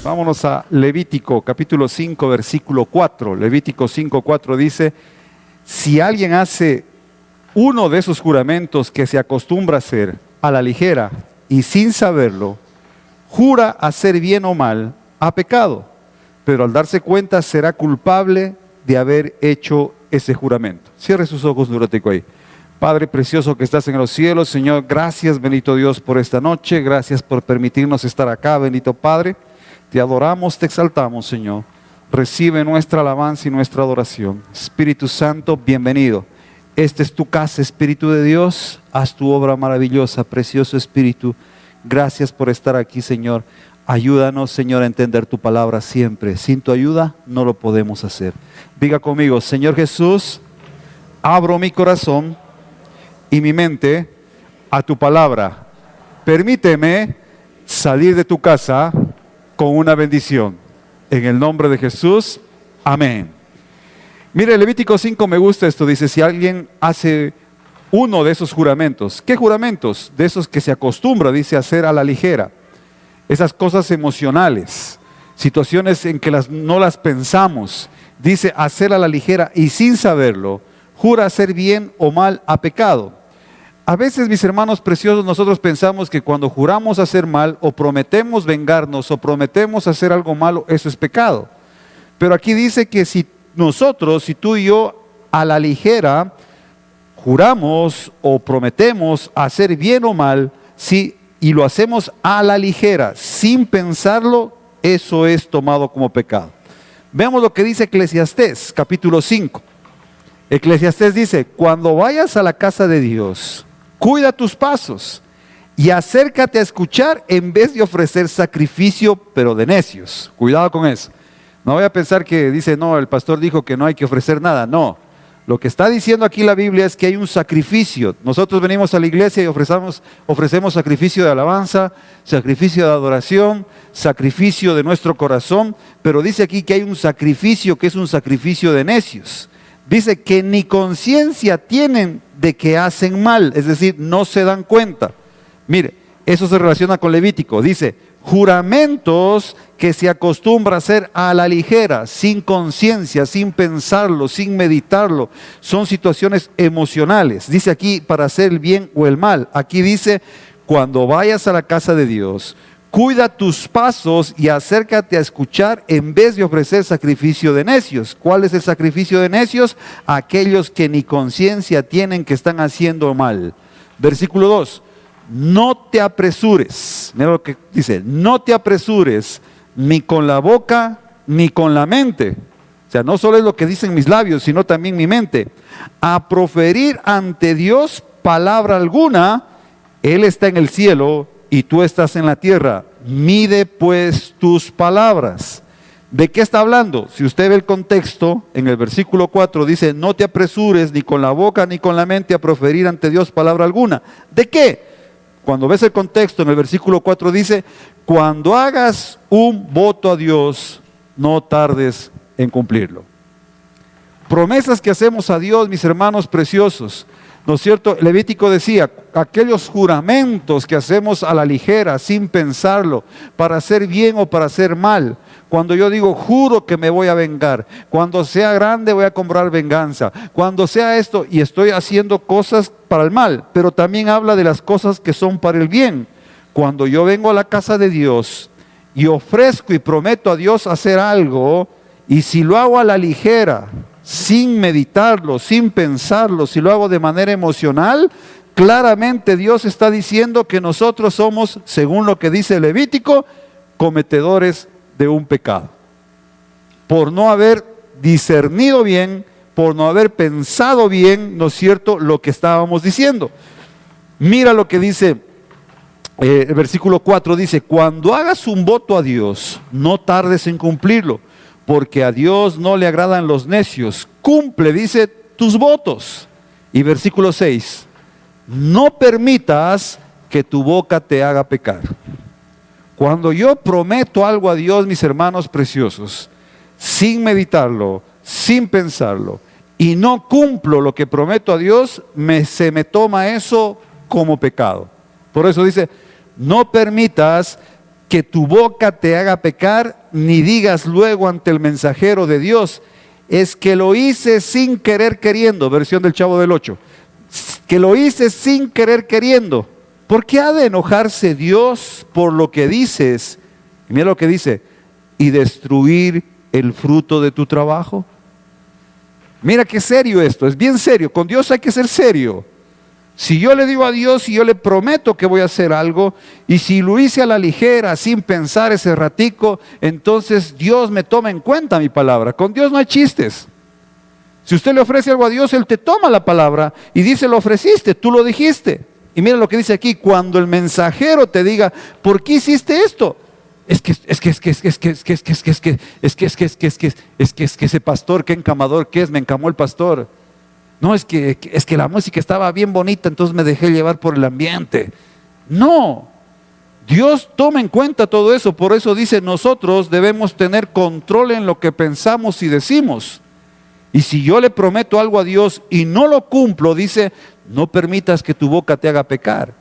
Vámonos a Levítico, capítulo 5, versículo 4. Levítico 5, 4 dice: si alguien hace uno de esos juramentos que se acostumbra a hacer a la ligera y sin saberlo, jura hacer bien o mal, ha pecado, pero al darse cuenta será culpable de haber hecho ese juramento. Cierre sus ojos un ratico ahí. Padre precioso que estás en los cielos, Señor, gracias, bendito Dios, por esta noche. Gracias por permitirnos estar acá, bendito Padre. Te adoramos, te exaltamos, Señor. Recibe nuestra alabanza y nuestra adoración. Espíritu Santo, bienvenido. Esta es tu casa, Espíritu de Dios. Haz tu obra maravillosa, precioso Espíritu. Gracias por estar aquí, Señor. Ayúdanos, Señor, a entender tu palabra siempre. Sin tu ayuda no lo podemos hacer. Diga conmigo: Señor Jesús, abro mi corazón y mi mente a tu palabra. Permíteme salir de tu casa con una bendición. En el nombre de Jesús, amén. Mire, Levítico 5 me gusta esto. Dice: si alguien hace uno de esos juramentos. ¿Qué juramentos? De esos que se acostumbra, dice, hacer a la ligera. Esas cosas emocionales, situaciones en que no las pensamos. Dice hacer a la ligera y sin saberlo, jura hacer bien o mal, ha pecado. A veces, mis hermanos preciosos, nosotros pensamos que cuando juramos hacer mal o prometemos vengarnos o prometemos hacer algo malo, eso es pecado. Pero aquí dice que si tú y yo a la ligera juramos o prometemos hacer bien o mal, y lo hacemos a la ligera, sin pensarlo, eso es tomado como pecado. Veamos lo que dice Eclesiastés, capítulo 5. Eclesiastés dice: cuando vayas a la casa de Dios, cuida tus pasos y acércate a escuchar en vez de ofrecer sacrificio, pero de necios. Cuidado con eso. No voy a pensar que dice, no, el pastor dijo que no hay que ofrecer nada. No, lo que está diciendo aquí la Biblia es que hay un sacrificio. Nosotros venimos a la iglesia y ofrecemos sacrificio de alabanza, sacrificio de adoración, sacrificio de nuestro corazón, pero dice aquí que hay un sacrificio que es un sacrificio de necios. Dice que ni conciencia tienen de que hacen mal, es decir, no se dan cuenta. Mire, eso se relaciona con Levítico. Dice: juramentos que se acostumbra a hacer a la ligera, sin conciencia, sin pensarlo, sin meditarlo. Son situaciones emocionales. Dice aquí para hacer el bien o el mal. Aquí dice: cuando vayas a la casa de Dios, cuida tus pasos y acércate a escuchar en vez de ofrecer sacrificio de necios. ¿Cuál es el sacrificio de necios? Aquellos que ni conciencia tienen que están haciendo mal. Versículo 2. No te apresures. Mira lo que dice: no te apresures ni con la boca ni con la mente. O sea, no solo es lo que dicen mis labios, sino también mi mente. A proferir ante Dios palabra alguna. Él está en el cielo y tú estás en la tierra. Mide pues tus palabras. ¿De qué está hablando? Si usted ve el contexto, en el versículo 4 dice: no te apresures ni con la boca ni con la mente a proferir ante Dios palabra alguna. ¿De qué? Cuando ves el contexto, en el versículo 4 dice: cuando hagas un voto a Dios, no tardes en cumplirlo. Promesas que hacemos a Dios, mis hermanos preciosos, ¿no es cierto? Levítico decía: aquellos juramentos que hacemos a la ligera, sin pensarlo, para hacer bien o para hacer mal. Cuando yo digo, juro que me voy a vengar, cuando sea grande voy a cobrar venganza, cuando sea esto, y estoy haciendo cosas para el mal, pero también habla de las cosas que son para el bien. Cuando yo vengo a la casa de Dios y ofrezco y prometo a Dios hacer algo, y si lo hago a la ligera, sin meditarlo, sin pensarlo, si lo hago de manera emocional, claramente Dios está diciendo que nosotros somos, según lo que dice Levítico, cometedores de un pecado. Por no haber discernido bien, por no haber pensado bien, ¿no es cierto?, lo que estábamos diciendo. Mira lo que dice el versículo 4, dice: cuando hagas un voto a Dios, no tardes en cumplirlo, porque a Dios no le agradan los necios. Cumple, dice, tus votos. Y versículo 6, no permitas que tu boca te haga pecar. Cuando yo prometo algo a Dios, mis hermanos preciosos, sin meditarlo, sin pensarlo, y no cumplo lo que prometo a Dios, se me toma eso como pecado. Por eso dice: no permitas que tu boca te haga pecar, ni digas luego ante el mensajero de Dios, es que lo hice sin querer queriendo, versión del Chavo del Ocho, que lo hice sin querer queriendo. ¿Por qué ha de enojarse Dios por lo que dices? Y mira lo que dice, y destruir el fruto de tu trabajo. Mira qué serio esto, es bien serio, con Dios hay que ser serio. Si yo le digo a Dios y yo le prometo que voy a hacer algo, y si lo hice a la ligera, sin pensar ese ratico, entonces Dios me toma en cuenta mi palabra. Con Dios no hay chistes. Si usted le ofrece algo a Dios, Él te toma la palabra y dice, lo ofreciste, tú lo dijiste. Y mira lo que dice aquí, cuando el mensajero te diga, ¿por qué hiciste esto? Es que ese pastor, qué encamador que es, me encamó el pastor. No, es que la música estaba bien bonita, entonces me dejé llevar por el ambiente. No, Dios toma en cuenta todo eso, por eso dice, nosotros debemos tener control en lo que pensamos y decimos. Y si yo le prometo algo a Dios y no lo cumplo, dice, no permitas que tu boca te haga pecar.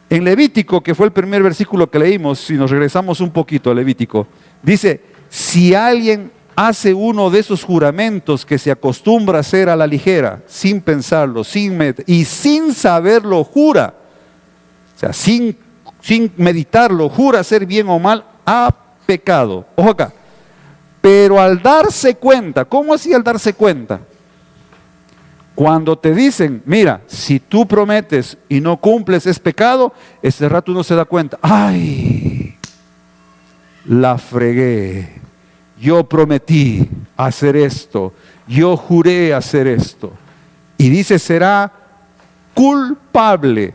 En Levítico, que fue el primer versículo que leímos, si nos regresamos un poquito a Levítico, dice, si alguien hace uno de esos juramentos que se acostumbra a hacer a la ligera, sin pensarlo, y sin saberlo jura, o sea, sin meditarlo, jura hacer bien o mal, ha pecado. Ojo acá. Pero al darse cuenta, ¿cómo así al darse cuenta? Cuando te dicen, mira, si tú prometes y no cumples es pecado, ese rato uno se da cuenta, ¡ay! La fregué. Yo prometí hacer esto, yo juré hacer esto. Y dice, será culpable.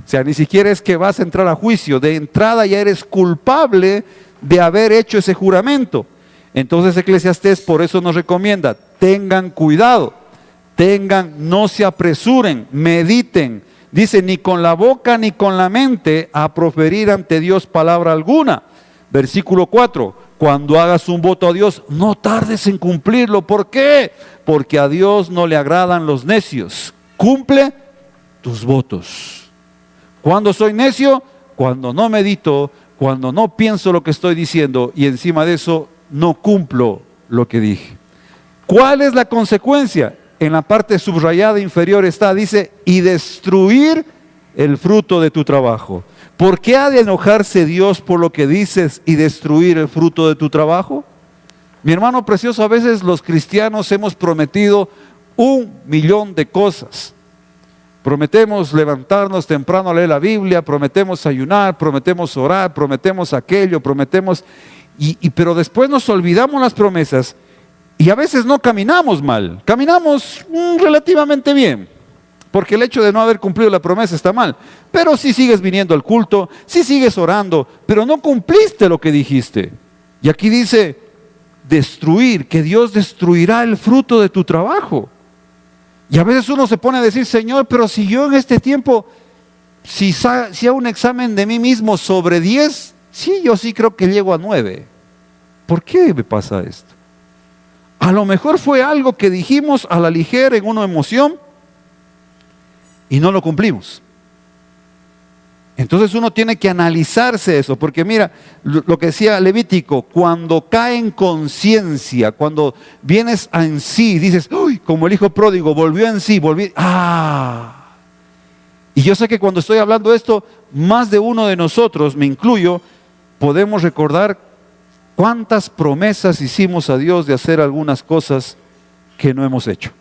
O sea, ni siquiera es que vas a entrar a juicio, de entrada ya eres culpable de haber hecho ese juramento. Entonces Eclesiastés por eso nos recomienda, tengan cuidado, no se apresuren, mediten. Dice, ni con la boca ni con la mente a proferir ante Dios palabra alguna. Versículo 4, cuando hagas un voto a Dios, no tardes en cumplirlo. ¿Por qué? Porque a Dios no le agradan los necios. Cumple tus votos. ¿Cuándo soy necio? Cuando no medito, cuando no pienso lo que estoy diciendo y encima de eso no cumplo lo que dije. ¿Cuál es la consecuencia? En la parte subrayada inferior está, dice, y destruir el fruto de tu trabajo. ¿Por qué ha de enojarse Dios por lo que dices y destruir el fruto de tu trabajo? Mi hermano precioso, a veces los cristianos hemos prometido 1.000.000 de cosas. Prometemos levantarnos temprano a leer la Biblia, prometemos ayunar, prometemos orar, prometemos aquello, prometemos... pero después nos olvidamos las promesas y a veces no caminamos mal, caminamos relativamente bien, porque el hecho de no haber cumplido la promesa está mal, pero si sigues viniendo al culto, si sigues orando, pero no cumpliste lo que dijiste. Y aquí dice, destruir, que Dios destruirá el fruto de tu trabajo. Y a veces uno se pone a decir, Señor, pero si yo en este tiempo, si hago un examen de mí mismo sobre 10, sí, yo sí creo que llego a 9. ¿Por qué me pasa esto? A lo mejor fue algo que dijimos a la ligera en una emoción y no lo cumplimos. Entonces uno tiene que analizarse eso, porque mira, lo que decía Levítico, cuando cae en conciencia, cuando vienes en sí, dices, uy, como el hijo pródigo, volvió en sí, Y yo sé que cuando estoy hablando esto, más de uno de nosotros, me incluyo, podemos recordar cuántas promesas hicimos a Dios de hacer algunas cosas que no hemos hecho.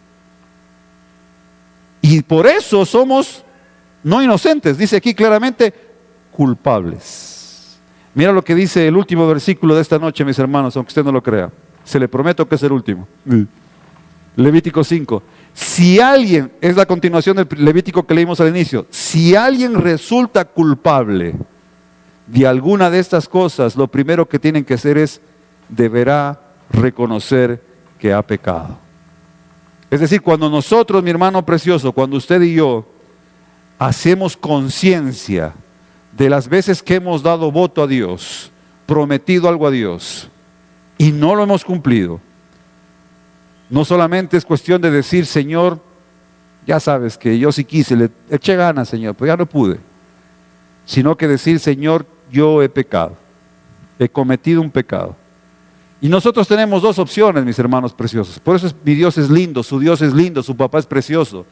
Y por eso somos no inocentes, dice aquí claramente, culpables. Mira lo que dice el último versículo de esta noche, mis hermanos, aunque usted no lo crea. Se le prometo que es el último. Levítico 5. Si alguien, es la continuación del Levítico que leímos al inicio, si alguien resulta culpable de alguna de estas cosas, lo primero que tienen que hacer es, deberá reconocer que ha pecado. Es decir, cuando nosotros, mi hermano precioso, cuando usted y yo hacemos conciencia de las veces que hemos dado voto a Dios, prometido algo a Dios, y no lo hemos cumplido, no solamente es cuestión de decir, Señor, ya sabes que yo sí quise, le eché ganas, Señor, pero ya no pude, sino que decir, Señor, yo he pecado. he cometido un pecado. Y nosotros tenemos dos opciones, mis hermanos preciosos. Por eso mi Dios es lindo, su Dios es lindo, su papá es precioso.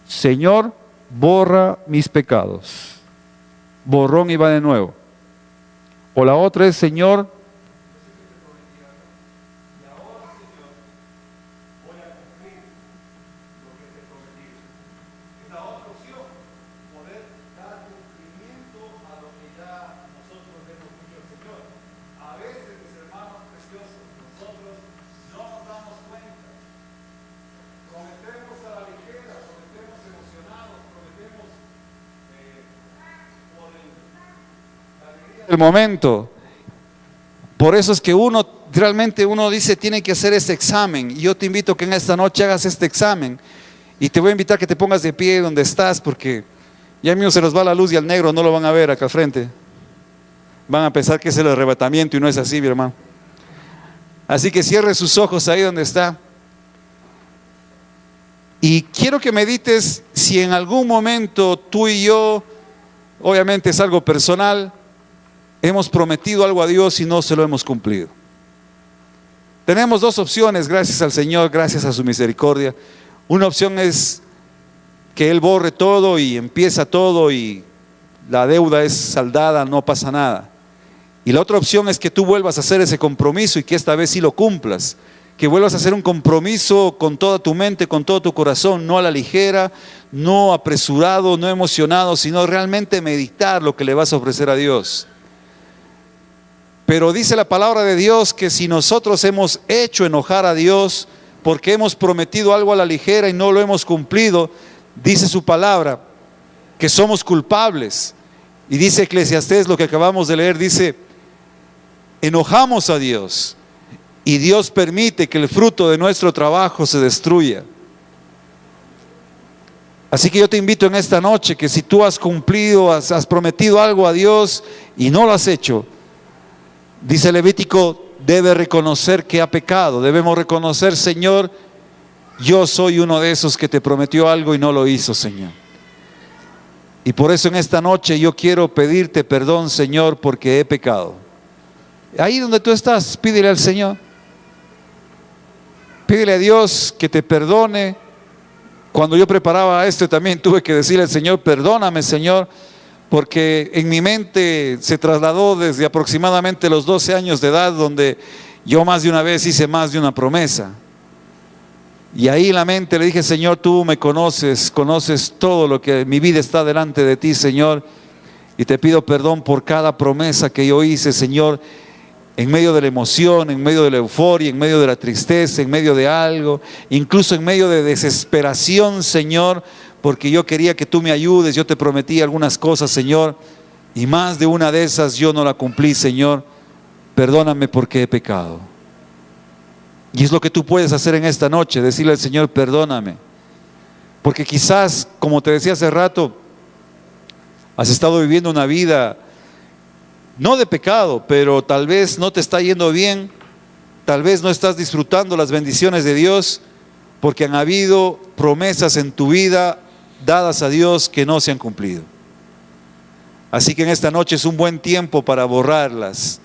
Señor, borra mis pecados. Borrón y va de nuevo. O la otra es, Señor, el momento. Por eso es que realmente uno dice, tiene que hacer este examen. Y yo te invito a que en esta noche hagas este examen. Y te voy a invitar a que te pongas de pie donde estás, porque ya mío se nos va la luz y al negro no lo van a ver acá al frente. Van a pensar que es el arrebatamiento y no es así, mi hermano. Así que cierre sus ojos ahí donde está. Y quiero que medites si en algún momento tú y yo, obviamente es algo personal, hemos prometido algo a Dios y no se lo hemos cumplido. Tenemos dos opciones, gracias al Señor, gracias a su misericordia. Una opción es que Él borre todo y empieza todo y la deuda es saldada, no pasa nada. Y la otra opción es que tú vuelvas a hacer ese compromiso y que esta vez sí lo cumplas. Que vuelvas a hacer un compromiso con toda tu mente, con todo tu corazón, no a la ligera, no apresurado, no emocionado, sino realmente meditar lo que le vas a ofrecer a Dios. Pero dice la palabra de Dios que si nosotros hemos hecho enojar a Dios porque hemos prometido algo a la ligera y no lo hemos cumplido, dice su palabra que somos culpables. Y dice Eclesiastés, lo que acabamos de leer, dice, enojamos a Dios y Dios permite que el fruto de nuestro trabajo se destruya. Así que yo te invito en esta noche que si tú has cumplido, has prometido algo a Dios y no lo has hecho, dice Levítico, debe reconocer que ha pecado. Debemos reconocer, Señor, yo soy uno de esos que te prometió algo y no lo hizo, Señor. Y por eso en esta noche yo quiero pedirte perdón, Señor, porque he pecado. Ahí donde tú estás, pídele al Señor. Pídele a Dios que te perdone. Cuando yo preparaba esto también tuve que decirle al Señor, perdóname, Señor, porque en mi mente se trasladó desde aproximadamente los 12 años de edad, donde yo más de una vez hice más de una promesa. Y ahí en la mente le dije, Señor, tú me conoces, conoces todo lo que mi vida está delante de ti, Señor, y te pido perdón por cada promesa que yo hice, Señor, en medio de la emoción, en medio de la euforia, en medio de la tristeza, en medio de algo, incluso en medio de desesperación, Señor, porque yo quería que tú me ayudes. Yo te prometí algunas cosas, Señor, y más de una de esas yo no la cumplí, Señor. Perdóname porque he pecado. Y es lo que tú puedes hacer en esta noche, decirle al Señor, perdóname. Porque quizás, como te decía hace rato, has estado viviendo una vida no de pecado, pero tal vez no te está yendo bien, tal vez no estás disfrutando las bendiciones de Dios, porque han habido promesas en tu vida dadas a Dios que no se han cumplido. Así que en esta noche es un buen tiempo para borrarlas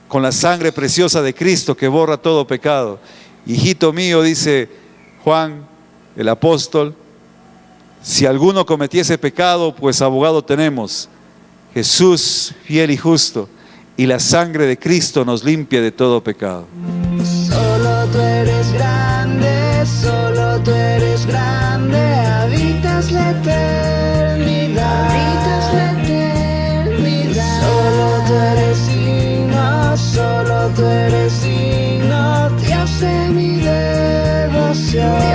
con la sangre preciosa de Cristo que borra todo pecado. Hijito mío, dice Juan el apóstol, si alguno cometiese pecado, pues abogado tenemos, Jesús fiel y justo, y la sangre de Cristo nos limpia de todo pecado. Solo tú eres grande, solo tú eres grande, habitas la eternidad, habitas la eternidad. Solo tú eres digno, solo tú eres digno, Dios de mi devoción.